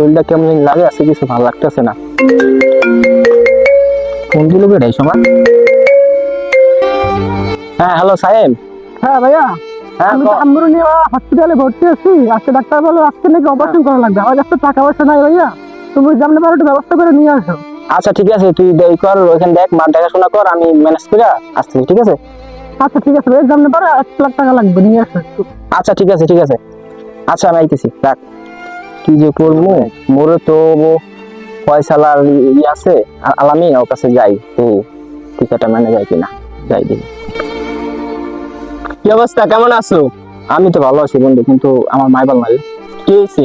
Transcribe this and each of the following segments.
শরীরটা কেমন জানি লাগে, আজকে কিছু ভালো লাগতেছে না। কোন দিল রে এই সময়? হ্যাঁ হ্যালো সাহেব। হ্যাঁ ভাইয়া, হ্যাঁ আমি তো আম্মুর নিয়ে হসপিটালে ভর্তি আছি। আজকে ডাক্তার বললো আজকে নাকি অপারেশন করা লাগবে। আমার কাছে টাকা পয়সা নাই ভাইয়া, তুমি জানলে পারো একটু ব্যবস্থা করে নিয়ে আসো। আচ্ছা ঠিক আছে, তুই দেরি কর, ওইখানে দেখ মার দেখাশোনা কর, আমি ম্যানেজ করে আসছি, ঠিক আছে? আচ্ছা ঠিক আছে ভাই, জানলে পারো 1 লাখ টাকা লাগবে, নিয়ে আসো একটু। আচ্ছা ঠিক আছে ঠিক আছে, আচ্ছা আমি আইতেছি, রাখ। কি যে করবো, মোরে তো পয়সালার আছে, আলামি ওর কাছে যাই, টিকাটা মানে যায় কিনা, যাই দেখি। কি অবস্থা, কেমন আছো? আমি তো ভালো আছি বন্ধু, কিন্তু আমার মাই ভালো নাই। কি হয়েছে?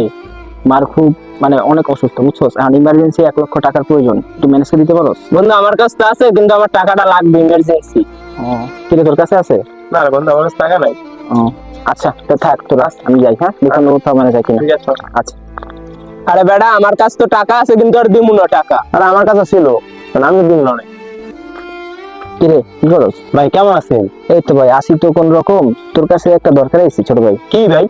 মার খুব মানে অনেক অসুস্থ, বুঝছো? এখন ইমার্জেন্সি 1 লক্ষ টাকার প্রয়োজন, একটু ম্যানেজ করে দিতে পারো? বন্ধু আমার কাছে তো আছে, কিন্তু আমার টাকাটা লাগবে ইমার্জেন্সি। কিরে তোর কাছে আছে? না বন্ধু, আমার কাছে টাকা নাই। আচ্ছা তো থাক তোরা, আমি যাই, হ্যাঁ দেখুন কোথাও মানে যাই কিনা। ঠিক আছে। আচ্ছা। আরে বেটা, আমার কাছে তো টাকা আছে, কিন্তু আর দিমু না টাকা। আর আমার কাছে ছিল, আমি দিমু না। কিরে কি করস? ভাই কেমন আছেন? এই তো ভাই আসি তো কোন রকম। তোর কাছে একটা দরকার আইছি ছোট ভাই। কি ভাই?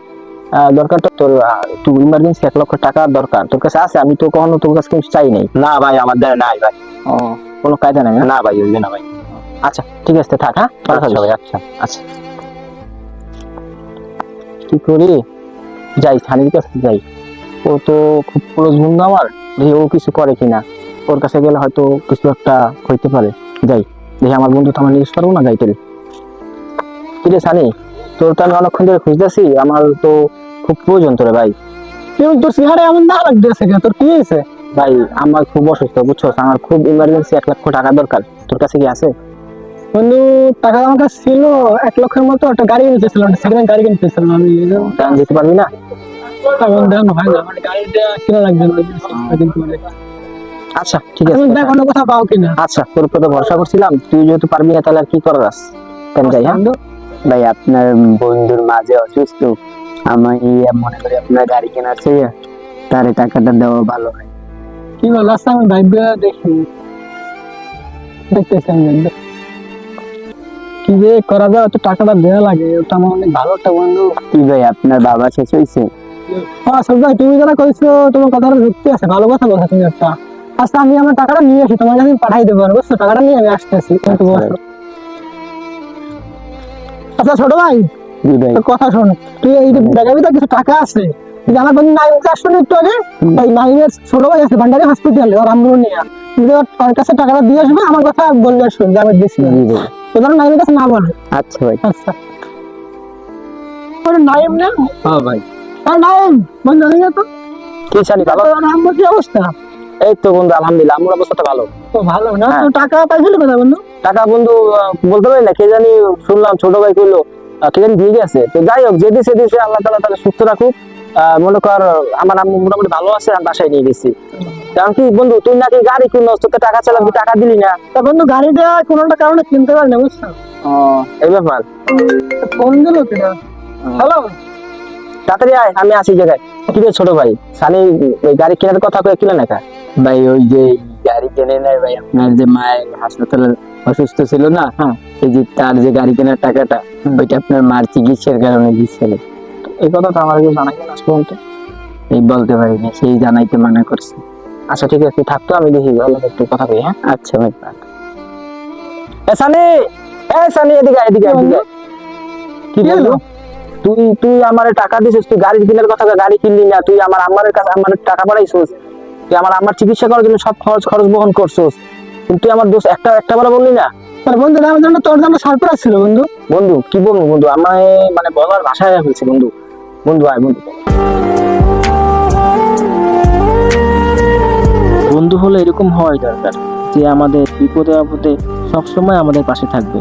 দরকারটা তোর একটু ইমার্জেন্সি 1 লক্ষ টাকা দরকার, তোর কাছে আছে? আমি তো কখনো তোর কাছে কিছু চাই নাই। না ভাই, আমার দ্বারা নাই ভাই। কোনো কায়দা নাই? না ভাই, হইবে না ভাই। আচ্ছা ঠিক আছে থাক, হ্যাঁ ভালো আচ্ছা থাকিস। ভাই, আচ্ছা। আচ্ছা কি করি, যাই সানির কাছে যাই। ও তো খুব ক্লোজ বন্ধু আমার, দেখি ও কিছু করে কিনা। ওর কাছে গেলে হয়তো কিছু একটা হইতে পারে। যাই দেখি, আমার বন্ধু তো আমার নিউজ পারবো না, যাই তেলে। কিরে সানি, তোর তো আমি অনেকক্ষণ ধরে খুঁজতেছি, আমার তো খুব প্রয়োজন তোরে ভাই। কিন্তু তোর চেহারা এমন না লাগতেছে কেন, তোর কি হয়েছে? ভাই আমার খুব অসুস্থ, বুঝছো? আমার খুব ইমার্জেন্সি 1 লক্ষ টাকা দরকার, তোর কাছে কি আছে? বন্ধু টাকা আমার কাছে ছিল 1 লক্ষের মতো, একটা গাড়ি নিতেছিলাম, সেকেন্ড হ্যান্ড গাড়ি কিনতেছিলাম আমি। দাম দিতে পারবি না? তেমন দাম হয় না, মানে গাড়িটা কিনা লাগবে না, কিন্তু মানে আচ্ছা ঠিক আছে, তুমি দেখ অন্য কোথাও পাও কিনা। আচ্ছা তোর উপর তো ভরসা করছিলাম, তুই যেহেতু পারবি না তাহলে আর কি করার আছে, কেন যাই। হ্যাঁ ভাই আপনার বন্ধুর মাঝে অসুস্থ, আমি মনে করি আপনার গাড়ি কেনার চেয়ে তার টাকাটা দেওয়া ভালো হয়। কি বল, আচ্ছা আমি ভাইবে দেখি, দেখতেছি আমি ভাইবে। কি যে করা যায়, তো টাকাটা দেওয়া লাগে, ওটা আমার অনেক ভালো একটা বন্ধু। কি ভাই, আপনার বাবা শেষ হয়েছে? হ্যাঁ সব ভাই, তুমি যারা কইছো তোমার কথাটা যুক্তি আছে, ভালো কথা বলছো তুমি একটা। আচ্ছা আমি আমার টাকাটা নিয়ে আসি, তোমার কাছে পাঠাই দেবো, বুঝছো? টাকাটা নিয়ে আমি আসতেছি, কিন্তু বসো। আচ্ছা ছোট ভাই, কথা শোন, তুই এই যে ব্যাগের ভিতরে কিছু টাকা আছে, যে আমার বন্ধু নাইম আসলো না একটু আগে, এই নাইমের ছোট ভাই আছে ভান্ডারি হসপিটালে, ওর আমগুলো নিয়ে তুমি ওর কাছে টাকাটা দিয়ে আসবে, আমার কথা বললে আসবে যে আমি দিচ্ছি। তোর নাইমের কাছে না বলে। আচ্ছা ভাই। আচ্ছা ওর নাইম না? হ্যাঁ ভাই। আর নাইম বন্ধু নিয়ে তো কি জানি ভালো। আমার কি অবস্থা? এই তো বন্ধু আলহামদুলিল্লাহ, আমার অবস্থাটা ভালো। তো ভালো না? তো টাকা পাইছিলি কোথায় বন্ধু? টাকা বন্ধু বলতে পারি না, কে জানি শুনলাম ছোট ভাই কইলো কে জানি দিয়ে গেছে। তো যাই হোক, যে দিছে দিছে, আল্লাহ তাআলা তাকে সুস্থ রাখুক। মনে কর আমার আম্মু মোটামুটি ভালো আছে, আমি বাসায় নিয়ে গেছি। কারণ কি বন্ধু, তুই নাকি গাড়ি কিনস, তোকে টাকা চালাবি, টাকা দিলি না। তা বন্ধু গাড়িটা কোনো একটা কারণে কিনতে পারি না, বুঝছো? এই ব্যাপার। ফোন দিল কিনা? হ্যালো, তাড়াতাড়ি আয়, আমি আছি জায়গায়। কি রে ছোট ভাই, সানি ওই গাড়ি কেনার কথা কয়ে কিনা না? ভাই ওই যে গাড়ি কেনে নাই ভাই, আপনার যে মায়ের হাসপাতালে অসুস্থ ছিল না, এই যে তার যে গাড়ি কেনার টাকাটা, ওইটা আপনার মার চিকিৎসার কারণে দিচ্ছিল। এই কথা তো আমার জানা কেন আজ পর্যন্ত? এই বলতে পারিনি, সেই জানাইতে মানা করছে। আচ্ছা ঠিক আছে, থাকতো আমি দেখি আল্লাহ একটু কথা কই। হ্যাঁ আচ্ছা ভাই। সানি, সানি এদিকে আয়, এদিকে আয়, এদিকে আয়। কি বললো? তুই আমার টাকা দিছিস, তুই গাড়ি কেনার কথা, গাড়ি কিনলি না। তুই আমার আম্মার কাছে আমার টাকা পাঠাইছিস, তুই আমার আম্মার চিকিৎসা করার জন্য সব খরচ বহন করছিস, কিন্তু তুই আমার দোষ একটা বার বললি না। বন্ধু আমার জন্য তোর জন্য সারপ্রাইজ ছিল বন্ধু। বন্ধু কি বলবো বন্ধু, আমায় মানে বলার ভাষায় ফেলছে বন্ধু। বন্ধু আয় বন্ধু। বন্ধু হলে এরকম হয় দরকার, যে আমাদের বিপদে আপদে সবসময় আমাদের পাশে থাকবে।